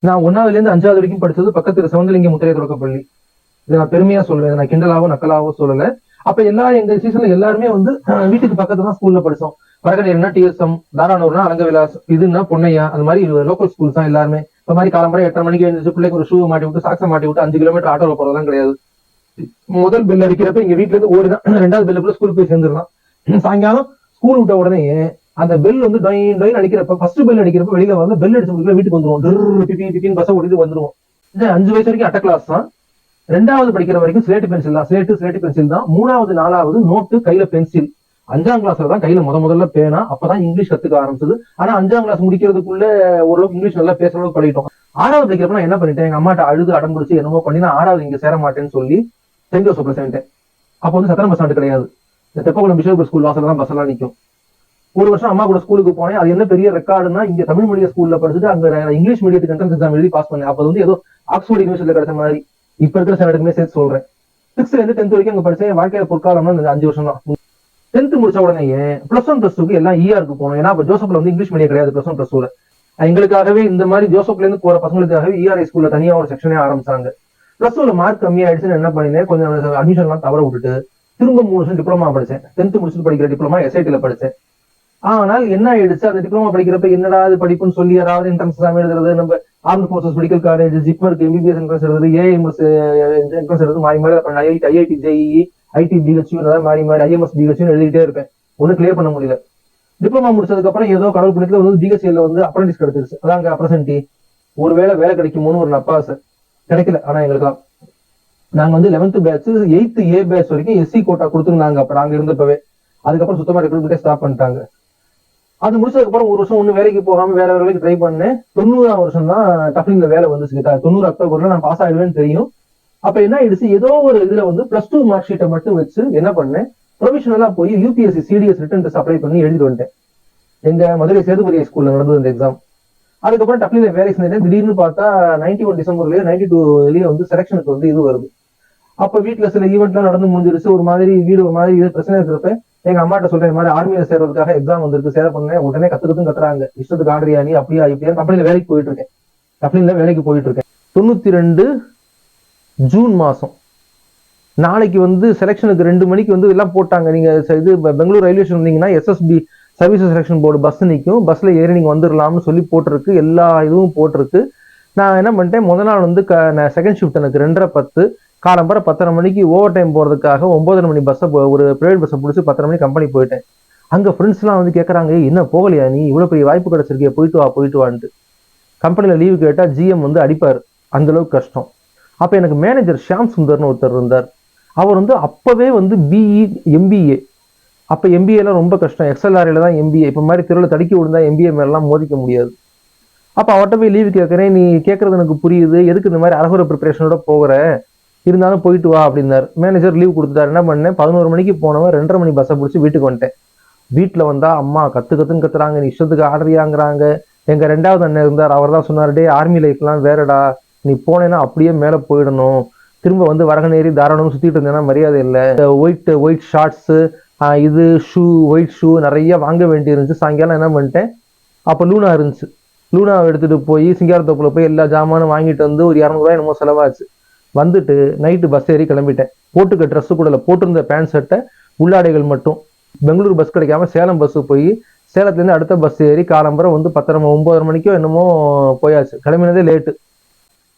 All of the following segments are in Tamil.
நான் 1வது இருந்து 5வது வரைக்கும் படிச்சது பக்கத்துல சிவந்தலிங்க முத்திரை தொடக்கப்பள்ளி. இதை நான் பெருமையா சொல்றேன், நான் கிண்டலாவோ நக்கலாவோ சொல்லல. அப்ப எங்க சீசன்ல எல்லாருமே வந்து வீட்டுக்கு பக்கத்துல தான் ஸ்கூல்ல படிச்சோம். வடகரைனா டிஎஸ்எம், தாரானூர்னா அரங்கவிலாஸ், இதுன்னா பொன்னையா, அந்த மாதிரி லோக்கல் ஸ்கூல்ஸ் தான் எல்லாருமே. இந்த மாதிரி காலம்பரை 8:30 மணிக்கு எழுந்திரிச்சு பிள்ளைக்கு ஒரு ஷூ மாட்டி விட்டு சாக்ஸை மாட்டி விட்டு 5 கிலோமீட்டர் ஆட்டோல போறதெல்லாம் கிடையாது. முதல் பெல் அடிக்கிறப்ப இங்க வீட்டுல இருந்து ஓடிதான் 2வது பெல்லுக்குள்ள ஸ்கூலுக்கு போய் சேர்ந்துடலாம். சாயங்காலம் ஸ்கூல் விட்ட உடனே அந்த பெல் வந்து டொயின் அடிக்கிறப்ப, ஃபர்ஸ்ட் பெல் அடிக்கிறப்ப வெளியில வந்து பெல் அடிச்சு முடிக்கல வீட்டுக்கு வந்துருவோம். பஸ் ஓடிட்டு வந்துருவோம். 5 வயசு வரைக்கும் அட்ட கிளாஸ் தான். 2வது படிக்கிற வரைக்கும் ஸ்லேட்டு பென்சில் தான். ஸ்லேட்டு பென்சில் தான். 3வது 4வது நோட்டு, கையில பென்சில். 5ஆம் கிளாஸ்ல தான் கையில முதல்ல பேனா. அப்பதான் இங்கிலீஷ் கத்துக்க ஆரம்பிச்சது. ஆனா 5ஆம் கிளாஸ் முடிக்கிறதுக்குள்ள ஓரளவுக்கு இங்கிலீஷ் நல்லா பேசுற அளவுக்கு பழகிட்டோம். 6வது படிக்கிறப்ப நான் என்ன பண்ணிட்டேன், எங்க அம்மாட்ட அழுது அடம் பிடிச்சி என்னமோ பண்ணி நான் 6வது இங்க சேர மாட்டேன்னு சொல்லி செயின்ட் ஜோசப்ல சேர்ந்தேன். அப்போ வந்து சத்திரம் பஸ் ஸ்டாண்டு கிடையாது. இந்த தெப்பகுளம் பிஷப் ஸ்கூல் வாசல்ல தான் பஸ் எல்லாம் நிற்கும். ஒரு வருஷம் அம்மா கூட ஸ்கூலுக்கு போனேன். அது என்ன பெரிய ரெக்கார்டுனா, இங்க தமிழ் மீடியம் ஸ்கூல்ல படிச்சுட்டு அங்க இங்கிலீஷ் மீடியத்துக்கு என்ட்ரன்ஸ் எக்ஸாம் எழுதி பாஸ் பண்ணேன். அப்போ வந்து ஏதோ ஆக்ஸ்போர்ட் யூனிவர்சிட்டியில கிடைச்ச மாதிரி. இப்ப இருக்கிற ஸ்டாண்டர்டுமே சேர்த்து சொல்றேன். 6th இருந்து 10th வரைக்கும் அங்க படிச்சேன். வாழ்க்கையில பொற்காலம்னா இந்த 5 வருஷம் தான். 10th முடிச்ச உடனே +1 +2க்கு எல்லாம் ஈஆருக்கு போனோம். ஏன்னா அப்ப ஜோசப்ல வந்து இங்கிலீஷ் மீடியம் கிடையாது. +1 +2ல எங்களுக்காகவே இந்த மாதிரி ஜோசப்ல இருந்து போற பசங்களுக்காகவே ஈஆர்ஐ ஸ்கூல்ல தனியா ஒரு செக்ஷனே ஆரம்பிச்சாங்க. +2ல மார்க் கம்மியாயிடுச்சுன்னு என்ன பண்ணினேன், கொஞ்சம் அட்மிஷன் எல்லாம் தவற விட்டுட்டு திரும்ப 3 வருஷம் டிப்ளமா படிச்சேன். 10th முடிச்சுட்டு படிக்கிற டிப்ளமா எஸ்ஐடில படிச்சேன். ஆனால் என்ன ஆயிடுச்சு, அந்த டிப்ளமா படிக்கிறப்ப என்னடா இது படிப்புன்னு சொல்லி யாராவது என்ட்ரன்ஸ் எக்ஸாம் எழுதுறது, நம்ம ஆர்மி போர்சஸ் மெடிக்கல் காலேஜ், ஜிப்மருக்கு எம்பிபிஎஸ் என்ட்ரன்ஸ் எழுதுறது, ஏஎம்எஸ் என்ட்ரன்ஸ் எழுதுறது, மாறி மாறி ஐஐடி ஜேஇ, ஐடி பிஹெச்யூ, அதாவது மாறி ஐஎம்எஸ் பிஹெச்யூ எழுதிட்டே இருப்பேன். ஒன்னும் கிளியர் பண்ண முடியல. டிப்ளமா முடிச்சதுக்கு அப்புறம் ஏதோ கடவுள் புண்ணியத்துல வந்து பிஹெச்ல வந்து அப்ரண்டிஸ் கிடைச்சிருச்சு. அதாங்க அப்ரசன்டி. ஒருவேளை வேலை கிடைக்குமோன்னு ஒரு நப்பாசை. கிடைக்கல. ஆனா எங்களுக்குலாம் நாங்க வந்து 11th பேட்ச் 8th ஏ பேட்ச் வரைக்கும் எஸ்சி கோட்டா கொடுத்துருந்தாங்க அப்ப நாங்க இருந்தப்பவே. அதுக்கப்புறம் சுத்தமா ரெக்ரூட்மெண்ட்டே ஸ்டாப் பண்ணிட்டாங்க. அது முடிச்சதுக்கு அப்புறம் ஒரு வருஷம் ஒண்ணு வேலைக்கு போகாம வேற வேலைக்கு ட்ரை பண்ணேன். 90ஆம் வருஷம் தான் டஃப்லிங்ல வேலை வந்துச்சு. 90 அக்டோபர்ல நான் பாஸ் ஆயிடுவேன்னு தெரியும். அப்ப என்ன ஆயிடுச்சு, ஏதோ ஒரு இதுல வந்து +2 மார்க் ஷீட்டை மட்டும் வச்சு என்ன பண்ணேன், ப்ரொவிஷனலா போய் UPSC CTS written test apply பண்ணி எழுதிட்டு வந்துட்டேன். எங்க மதுரை சேதுபதி ஸ்கூல்ல நடந்தது இந்த எக்ஸாம். அதுக்கப்புறம் டஃப்லிங்ல வேலை செஞ்சேன். திடீர்னு பார்த்தா 91 டிசம்பர்லயே 92லயே வந்து செலக்ஷனுக்கு வந்து இது வருது. அப்ப வீட்டுல சில ஈவெண்ட்லாம் நடந்து முடிஞ்சிருச்சு. ஒரு மாதிரி வீடு ஒரு மாதிரி இது பிரச்சனை இருக்கிறப்ப எங்க அம்மாட்ட சொல்றேன், இந்த மாதிரி ஆர்மியில சேர்றதுக்காக எக்ஸாம் வந்துருக்கு, சேர பண்ணேன். உடனே கத்துறாங்க, இஷ்டத்துக்கு ஆடுறியா நீ, அப்படியா இப்படியா. கம்பெனில வேலைக்கு போயிட்டு இருக்கேன். டஃப்லிங்ல வேலைக்கு போயிட்டு இருக்கேன். 92 ஜூன் மாசம் நாளைக்கு வந்து செலக்ஷனுக்கு 2 மணிக்கு வந்து எல்லாம் போட்டாங்க. நீங்க இது பெங்களூர் ரயில்வே ஸ்டேஷன் வந்தீங்கன்னா SSB services selection board bus நிற்கும், பஸ்ல ஏறி நீங்க வந்துடலாம்னு சொல்லி போட்டிருக்கு. எல்லா இதுவும் போட்டிருக்கு. நான் என்ன பண்ணிட்டேன், முதல் நாள் வந்து செகண்ட் ஷிஃப்ட் எனக்கு 2:30 காலம்பர 10:30 மணிக்கு ஓவர் டைம் போறதுக்காக 9:30 மணி பஸ்ஸை ஒரு பிரைவேட் பஸ்ஸை பிடிச்சி 10:30 மணிக்கு கம்பெனி போயிட்டேன். அங்க ஃப்ரெண்ட்ஸ் எல்லாம் வந்து கேட்கறாங்க, என்ன போகலையா நீ, இவ்வளவு பெரிய வாய்ப்பு கிடைச்சிருக்கே, போயிட்டு வான்ட்டு. கம்பெனில லீவு கேட்டா ஜிஎம் வந்து அடிப்பாரு, அந்த அளவுக்கு கஷ்டம். அப்ப எனக்கு மேனேஜர் ஷியாம் சுந்தர்னு ஒருத்தர் இருந்தார். அவர் வந்து அப்பவே வந்து பிஇ எம்பிஏ. அப்ப எம்பிஏ எல்லாம் ரொம்ப கஷ்டம். எக்ஸ்எல்ஆர்ல தான் எம்பிஏ. இப்ப மாதிரி தெருவில் தடுக்கி விழுந்தா எம்பிஏ மேலாம் மோதிக்க முடியாது. அப்ப அவர்கிட்ட போய் லீவு கேட்கறேன். நீ கேட்கறது எனக்கு புரியுது, எதுக்கு இந்த மாதிரி அரகுர ப்ரிப்பரேஷனோட போகிற, இருந்தாலும் போயிட்டு வா அப்படின்னாரு. மேனேஜர் லீவ் கொடுத்துட்டாரு. என்ன பண்ணேன், 11 மணிக்கு போனவன் 2:30 மணி பஸ்ஸை பிடிச்சி வீட்டுக்கு வந்துட்டேன். வீட்டுல வந்தா அம்மா கத்துன்னு கத்துறாங்க, நீ இஷ்டத்துக்கு ஆடுறியாங்கிறாங்க. எங்க 2வது அண்ணன் இருந்தார். அவர் தான் சொன்னார், டே ஆர்மி லைஃப்லாம் வேறடா, நீ போனேன்னா அப்படியே மேல போயிடணும், திரும்ப வந்து வரகநேரி தாராளம் சுத்திட்டு இருந்தேன்னா மரியாதை இல்லை. ஒயிட் ஷார்ட்ஸ், இது ஷூ, ஒயிட் ஷூ நிறைய வாங்க வேண்டி இருந்துச்சு. சாயங்காலம் என்ன பண்ணிட்டேன், அப்ப லூனா இருந்துச்சு, லூனாவை எடுத்துட்டு போய் சிங்காரத்தோப்புல போய் எல்லா ஜாமானும் வாங்கிட்டு வந்து ஒரு 200 ரூபாய் என்னமோ செலவாச்சு. வந்துட்டு நைட்டு பஸ் ஏறி கிளம்பிட்டேன். போட்டுக்க ட்ரெஸ் கூட இல்லை, போட்டிருந்த பேண்ட் ஷர்ட்டை, உள்ளாடைகள் மட்டும். பெங்களூர் பஸ் கிடைக்காம சேலம் பஸ் போய் சேலத்துலேருந்து அடுத்த பஸ் ஏறி காலம்பரை வந்து 9:30 மணிக்கோ என்னமோ போயாச்சு. கிளம்பினதே லேட்டு.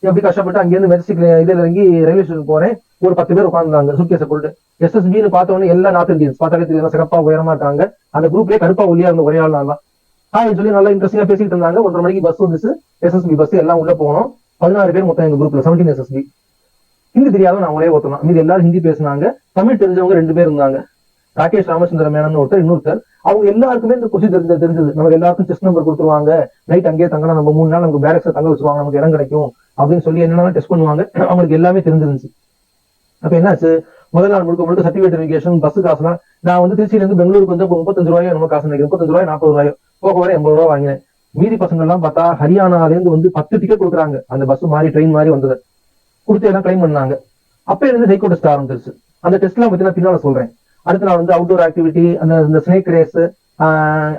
எப்படி கஷ்டப்பட்டு அங்கேருந்து மெஜஸ்டிக் இதில் இறங்கி ரயில்வே ஸ்டேஷன் போறேன். ஒரு 10 பேர் உட்காந்துருந்தாங்க சூட்கேஸை போட்டு. எஸ்எஸ்பின்னு பார்த்தவொடனே எல்லா நார்த் இந்தியன்ஸ், பார்த்தாலே தெரியும் சிறப்பா உயரமா இருக்காங்க. அந்த குரூப்லேயே கருப்பா ஒல்லியா இருந்த ஒரே ஆள் நான் தான். சொல்லி நல்லா இன்ட்ரெஸ்டிங்கா பேசிட்டு இருந்தாங்க. 1:30 மணிக்கு பஸ் வந்துச்சு, எஸ்எஸ்பி பஸ். எல்லாம் உள்ள போனோம். 16 பேர் மொத்தம் எங்க குரூப்ல, 17 எஸ்எஸ்பி. ஹிந்தி தெரியாத நான் ஒரே ஒருத்தன். மீது எல்லாரும் ஹிந்தி பேசினாங்க. தமிழ் தெரிஞ்சவங்க 2 பேர் இருந்தாங்க, ராகேஷ் ராமச்சந்திர மேனன் ஒருத்தர், இன்னொருத்தர். அவங்க எல்லாருக்குமே இந்த கொஸ்டின் தெரிஞ்சது. நமக்கு எல்லாருக்கும் செஸ்ட் நம்பர் கொடுத்துருவாங்க, நைட் அங்கேயே தங்கலாம், நம்ம 3 நாள் நமக்கு பேரக்ஸ்ல தங்க வச்சுருவாங்க, நமக்கு இடம் கிடைக்கும் அப்படின்னு சொல்லி என்னென்ன டெஸ்ட் பண்ணுவாங்க. அவங்களுக்கு எல்லாமே தெரிஞ்சிருந்துச்சு. அப்ப என்னாச்சு, முதல் நாள் முழுக்க சர்டிபிகேட் வெரிஃபிகேஷன், பஸ் காசுலாம். நான் வந்து திருச்சியில இருந்து பெங்களூருக்கு வந்து 35 ரூபாயோ நம்ம காசு நினைக்கிறேன், 35 ரூபாய் 40 ரூபாயோ, போக வர 80 ரூபாய் வாங்கினேன். மீதி பசங்க எல்லாம் பார்த்தா ஹரியானால இருந்து வந்து 10 டிக்கெட் கொடுக்குறாங்க. அந்த பஸ் மாதிரி ட்ரெயின் மாதிரி வந்தது, கொடுத்து எல்லாம் கிளைம் பண்ணாங்க. அப்ப இருந்து சைக்கோ டெஸ்ட் ஆரம்பிச்சிருச்சு. அந்த டெஸ்ட் எல்லாம் பத்தி நான் பின்னால சொல்றேன். அடுத்து நான் வந்து அவுட்டோர் ஆக்டிவிட்டி, அந்த ஸ்னேக் ரேஸ்,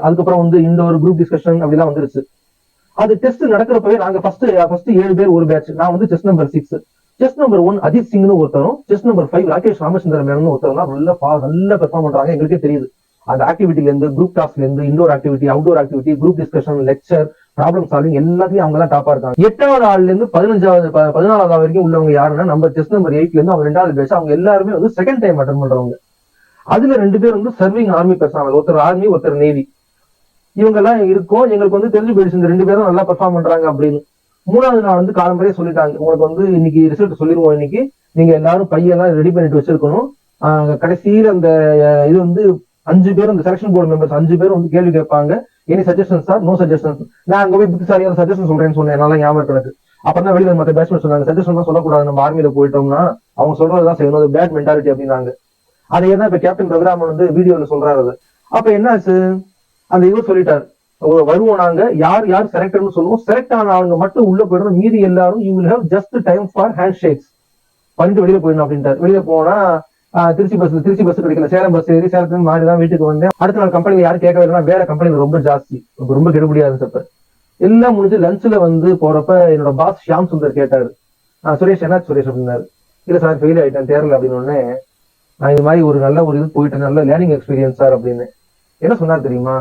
அதுக்கப்புறம் வந்து இண்டோர் குரூப் டிஸ்கஷன் அப்படிலாம் வந்துருச்சு. அது டெஸ்ட் நடக்கிறப்பவே நாங்க ஃபர்ஸ்ட் 7 பேர் ஒரு பேட்ச். நான் வந்து chess number 6. Chess number 1 Ajith சிங்னு ஒருத்தரும், செஸ் நம்பர் 5 ராகேஷ் ராமச்சந்திரன் மேனன் ஒருத்தரும் தான் நல்லா பெர்ஃபார்ம் பண்றாங்க. எங்களுக்கே தெரியுது. அந்த ஆக்டிவிட்டில இருந்து, குரூப் டாஸ்க்ல இருந்து, indoor activity, outdoor activity, group discussion, lecture, problem solving எல்லாத்தையும் அவங்க தான் டாப்பா இருக்காங்க. 8வது ஆள்ல இருந்து 14வது வரைக்கும் உள்ளவங்க யாருன்னா நம்ம செஸ் நம்பர் 8ல இருந்து அவங்க 2வது பேட்ச். அவங்க எல்லாருமே வந்து செகண்ட் டைம் அட்டன் பண்றவங்க. அதுல 2 பேர் வந்து சர்விங் ஆர்மி பர்சனல், ஒருத்தர் ஆர்மி ஒருத்தர் நேவி. இவங்க எல்லாம் இருக்கும். எங்களுக்கு வந்து தெரிஞ்சு போயிடுச்சு இந்த 2 பேரும் நல்லா பெர்ஃபார்ம் பண்றாங்க அப்படின்னு. 3வது நாள் வந்து காலம்பறையே சொல்லிட்டாங்க, உங்களுக்கு வந்து இன்னைக்கு ரிசல்ட் சொல்லிடுவோம், இன்னைக்கு நீங்க எல்லாரும் பையெல்லாம் ரெடி பண்ணிட்டு வச்சிருக்கணும். கடைசியில் அந்த இது வந்து 5 பேர் அந்த செலக்ஷன் போர்டு மெம்பர்ஸ் 5 பேர் வந்து கேள்வி கேட்பாங்க. Any suggestions sir? No suggestions. நான் அங்க போய் புத்திசாலியான சஜஷன் சொல்றேன்னு சொன்னேன், நல்லா ஞாபகம் எனக்கு. அப்புறம் தான் வெளியில மற்ற பேட்ஸ்மேன் சொன்னாங்க, சஜஷன் தான் சொல்லக்கூடாது, நம்ம ஆர்மியில போயிட்டோம்னா அவங்க சொல்றதுதான் செய்யணும், அது பேட் மென்டாலிட்டி அப்படின்னாங்க. அதே தான் இப்ப கேப்டன் ரகுராமன் வந்து வீடியோல சொல்றாரு. அப்ப என்னாச்சு, அந்த இவர் சொல்லிட்டாரு, வருவோம் நாங்க, யார் யார் செலக்டர்னு சொல்லுவோம், செலக்ட் ஆன அவங்க மட்டும் உள்ள போயிடணும், மீதி எல்லாரும் you will have just time for hand shakes பண்ணிட்டு வெளியில போயிடணும் அப்படின்ட்டாரு. வெளியில போனா திருச்சி பஸ் கிடைக்கல, சேலம் பஸ் ஏறி சேலத்துல மாறிதான் வீட்டுக்கு வந்தேன். அடுத்த நாள் கம்பெனில யாரும் கேட்கவே, வேற கம்பெனில ரொம்ப ஜாஸ்தி, ரொம்ப கெடுபடியா இருந்தப்ப எல்லாம் முடிஞ்சு லஞ்ச்ல வந்து போறப்ப என்னோட பாஸ் ஷியாம் சுந்தர் கேட்டாரு, சுரேஷ் என்ன சுரேஷ் அப்படின்னாரு. இல்ல சார் ஃபெயில் ஆயிட்டேன் தேர்ல அப்படின்னு உடனே, நான் இது மாதிரி ஒரு நல்ல ஒரு இது போயிட்டேன், நல்ல லேர்னிங் எக்ஸ்பீரியன்ஸ் சார் அப்படின்னு. என்ன சொன்னார் தெரியுமா,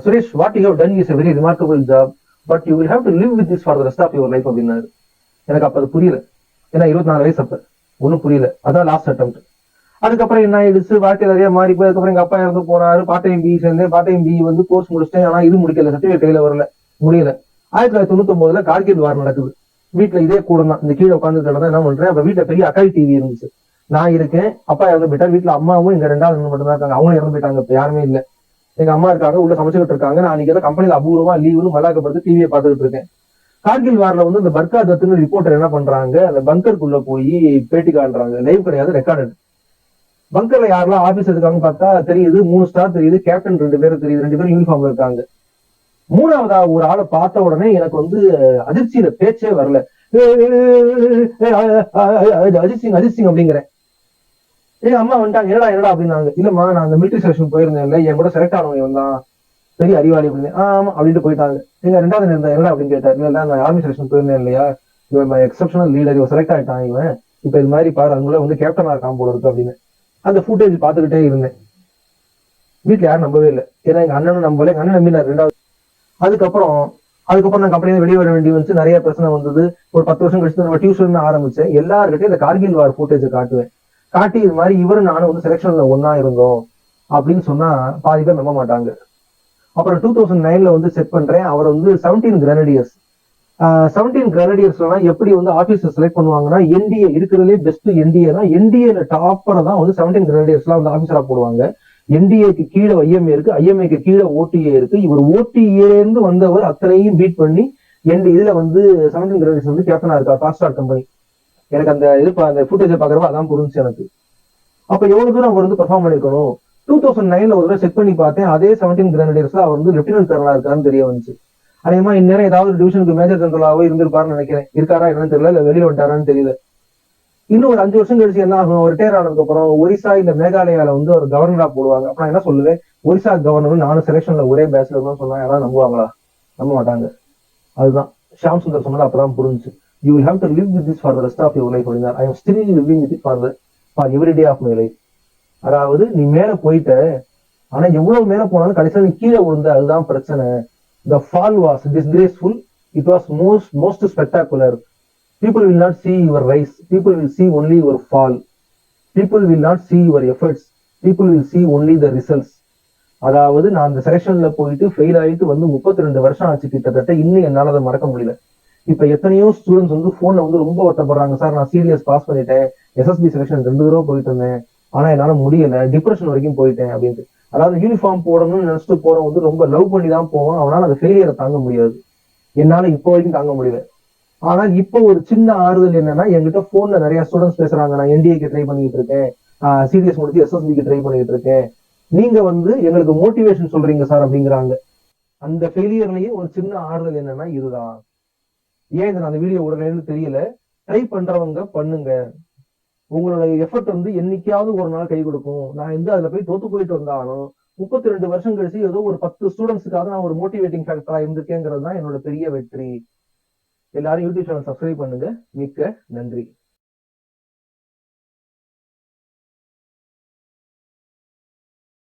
Suresh what you have done is a very remarkable job, but you will have to live with this for the rest of your life அப்படின்னாரு. எனக்கு அப்ப அது புரியல, ஏன்னா 24 வயசு அப்ப ஒன்னும் புரியல. அதான் லாஸ்ட் அட்டெம்ட். அதுக்கப்புறம் என்ன ஆயிடுச்சு, வாழ்க்கை நிறைய மாறி போய் அதுக்கப்புறம் எங்க அப்பா இறந்து போனாரு. பார்ட் டைம் பி சேர்ந்தேன், பார்ட் டைம் பி வந்து கோர்ஸ் முடிச்சிட்டேன், ஆனா இது முடிக்கல, சர்டிபிகேட் கையில வரல, முடியல. 1999 கார்கில் வார் நடக்குது. வீட்டுல இதே கூட தான், இந்த கீழே உட்காந்து தான் என்ன பண்றேன், அப்ப வீட்டுல பெரிய அக்காய் டிவி இருந்துச்சு, நான் இருக்கேன், அப்பா இறந்து போயிட்டா, வீட்டுல அம்மாவும் எங்க 2வது மட்டும் தான் இருக்காங்க, அவங்களும் இறந்து போயிட்டாங்க, இப்ப யாருமே இல்ல. எங்க அம்மா இருக்காங்க, உள்ள சமைச்சுக்கிட்டு இருக்காங்க, நான் அன்னைக்கு கம்பெனில அபூர்வமா லீவுன்னு மல்லாக்கப்படுத்து டிவியை பார்த்துட்டு இருக்கேன். கார்கில் வார்ல வந்து இந்த பர்கா தத்துன்னு ரிப்போர்ட்டர் என்ன பண்றாங்க, அந்த பங்கருக்குள்ள போய் பேட்டி காண்றாங்க. லைவ் கிடையாது, ரெக்கார்டட். பங்கர்ல யாரெல்லாம் ஆபீஸ் இருக்காங்கன்னு பார்த்தா தெரியுது, 3 ஸ்டார் தெரியுது, கேப்டன் 2 பேரும் தெரியுது, 2 பேரும் யூனிஃபார்ம்ல இருக்காங்க. 3வதா ஒரு ஆளை பார்த்த உடனே எனக்கு வந்து அதிர்ச்சியில பேச்சே வரல. அஜித் சிங் அப்படிங்கிறேன். அம்மா வந்துட்டாங்க, என்னடா அப்படின்னாங்க. இல்லம்மா நான் அந்த மிலிட்டரி செலக்ஷன் போயிருந்தேன் இல்ல, என் கூட செலக்ட் ஆனவங்க வந்தான், பெரிய அறிவாளி அப்படின்னு. ஆமா அப்படின்ட்டு போயிட்டாங்க. நீங்க 2வது இருந்தா என்னடா அப்படின்னு கேட்டாரு. இல்ல நான் ஆர்மி செலக்ஷன் போயிருந்தேன் இல்லையா, இவன் எக்ஸப்ஷனல் லீடர், இவன் செலக்ட் ஆயிட்டான், இவன் இப்ப இது மாதிரி பாரு, அதுக்குள்ள வந்து கேப்டனா இருக்கான் போல இருக்கு அப்படின்னு. அந்த ஃபுட்டேஜ் பாத்துக்கிட்டே இருந்தேன். வீட்டுல யாரும் நம்பவே இல்லை, ஏன்னா எங்க அண்ணனும் நம்பல, எங்க அண்ணன் நம்பினார் 2வது. அதுக்கப்புறம் நான் கம்பெனியில வெளியே வர வேண்டி வந்து நிறைய பிரச்சனை வந்தது. ஒரு 10 வருஷம் கழிச்சு நம்ம டியூஷன் ஆரம்பிச்சேன். எல்லாருக்கிட்டையும் இந்த கார்கில் வார் ஃபுட்டேஜ் காட்டுவேன். காட்டி இது மாதிரி இவரும் நானும் வந்து செலக்ஷன்ல ஒன்னா இருந்தோம் அப்படின்னு சொன்னா பாதி பேர் நம்ப மாட்டாங்க. அப்புறம் 2009ல வந்து செக் பண்றேன், அவர் வந்து 17 கிரனடியர்ஸ் 17 கிரனடியர்ஸ்லாம் எப்படி வந்து ஆபீசர் செலக்ட் பண்ணுவாங்கன்னா, என்டிஏ இருக்கிறதுலே பெஸ்ட் என்டிஏ தான். என்டிஏல டாப்பரை தான் வந்து 17 கிரனடியர்ஸ்லாம் வந்து ஆபீசரா போடுவாங்க. என்டிஏக்கு கீழே ஐஎம்ஏ இருக்கு, ஐஎம்ஏக்கு கீழே ஓடிஏ இருக்கு. இவர் ஓடிஏன்னு வந்தவர் அத்தனையும் பீட் பண்ணி இதுல வந்து 17 கிரனடியர்ஸ் வந்து கேப்டனா இருக்கா, ஃபாஸ்டார் கம்பெனி. எனக்கு அந்த அந்த ஃபுட்டேஜை பாக்குறப்ப அதான் புரிஞ்சு எனக்கு. அப்ப எவ்வளவு தூரம் அவர் வந்து பெர்ஃபார்ம் பண்ணிருக்கணும். 2009ல ஒரு தடவை செக் பண்ணி பார்த்தேன், அதே 17 கிரனடியர்ஸ்ல அவர் வந்து லெப்டினன்ட் கர்னலா இருக்காருன்னு தெரிய வந்துச்சு. அதேமா இந்நேரம் ஏதாவது டிவிஷனுக்கு மேஜர் ஜெனரலாவோ இருந்திருப்பாருன்னு நினைக்கிறேன். இருக்காரா என்னன்னு தெரியல, இல்ல வெளியில வந்துட்டாரான்னு தெரியல. இன்னும் ஒரு 5 வருஷம் கழிச்சு என்ன ஆகும், ரிட்டையர் ஆனதுக்கு அப்புறம் ஒரிசா இல்ல மேகாலயால வந்து ஒரு கவர்னரா போடுவாங்க. அப்ப நான் என்ன சொல்லுவேன், ஒரிசா கவர்னர் நானும் செலக்ஷன்ல ஒரே பேட்ச்ல இருக்கணும்னு சொன்னா யாராவது நம்புவாங்களா? நம்ப மாட்டாங்க. அதுதான் ஷியாம் சுந்தர் சொன்னது அப்பதான் புரிஞ்சு. You will have to live with this for the rest of your life அப்படின்னா, I am still living with it for every day of my life. அதாவது நீ மேல போயிட்ட, ஆனா எவ்வளவு மேல போனாலும் கடைசியில நீ கீழே விழுந்த, அதுதான் பிரச்சனை. The fall was disgraceful, it was most spectacular. People will not see your rise, people will see only your fall. People will not see your efforts, people will see only the results. அதாவது நான் அந்த செலக்ஷன்ல போயிட்டு ஃபெயில் ஆயிட்டு வந்து 32 வருஷம் ஆச்சு கிட்டத்தட்ட, இன்னும் என்னால அதை மறக்க முடியல. இப்ப எத்தனையோ ஸ்டூடெண்ட்ஸ் வந்து போன்ல வந்து ரொம்ப வருத்தப்படுறாங்க, சார் நான் சிடிஎஸ் பாஸ் பண்ணிட்டேன், எஸ்எஸ்பி செலக்ஷன் 2 தடவை போயிட்டு இருந்தேன், ஆனா என்னால முடியல, டிப்ரெஷன் வரைக்கும் போயிட்டேன் அப்படின்ட்டு. அதாவது யூனிஃபார்ம் போடணும்னு நினைச்சிட்டு போறோம் வந்து ரொம்ப லவ் பண்ணி தான் போவோம், அவனால அந்த ஃபெயிலியரை தாங்க முடியாது. என்னால இப்போ வரைக்கும் தாங்க முடியல. ஆனால் இப்போ ஒரு சின்ன ஆறுதல் என்னன்னா, என்கிட்ட போன்ல நிறைய ஸ்டூடெண்ட்ஸ் பேசுறாங்க, நான் என்டிஏக்கு ட்ரை பண்ணிட்டு இருக்கேன், சிடிஎஸ் முடிச்சு எஸ்எஸ்பிக்கு ட்ரை பண்ணிட்டு இருக்கேன், நீங்க வந்து எங்களுக்கு மோட்டிவேஷன் சொல்றீங்க சார் அப்படிங்கிறாங்க. அந்த ஃபெயிலியர்லயே ஒரு சின்ன ஆறுதல் என்னன்னா இதுதான். ஏன் இதை அந்த வீடியோ உடனே தெரியல, ட்ரை பண்றவங்க பண்ணுங்க, உங்களோட எஃபர்ட் வந்து என்னைக்காவது ஒரு நாள் கை கொடுக்கும். நான் அதுல போய் தோத்து போயிட்டு வந்தாலும் 32 வருஷம் கழிச்சு ஏதோ ஒரு 10 ஸ்டூடெண்ட்ஸுக்காக நான் ஒரு மோட்டிவேட்டிங் ஃபேக்டரா இருந்திருக்கேங்கிறது தான் என்னோட பெரிய வெற்றி. எல்லாரும் யூடியூப் சேனல் சப்ஸ்கிரைப் பண்ணுங்க. மிக்க நன்றி.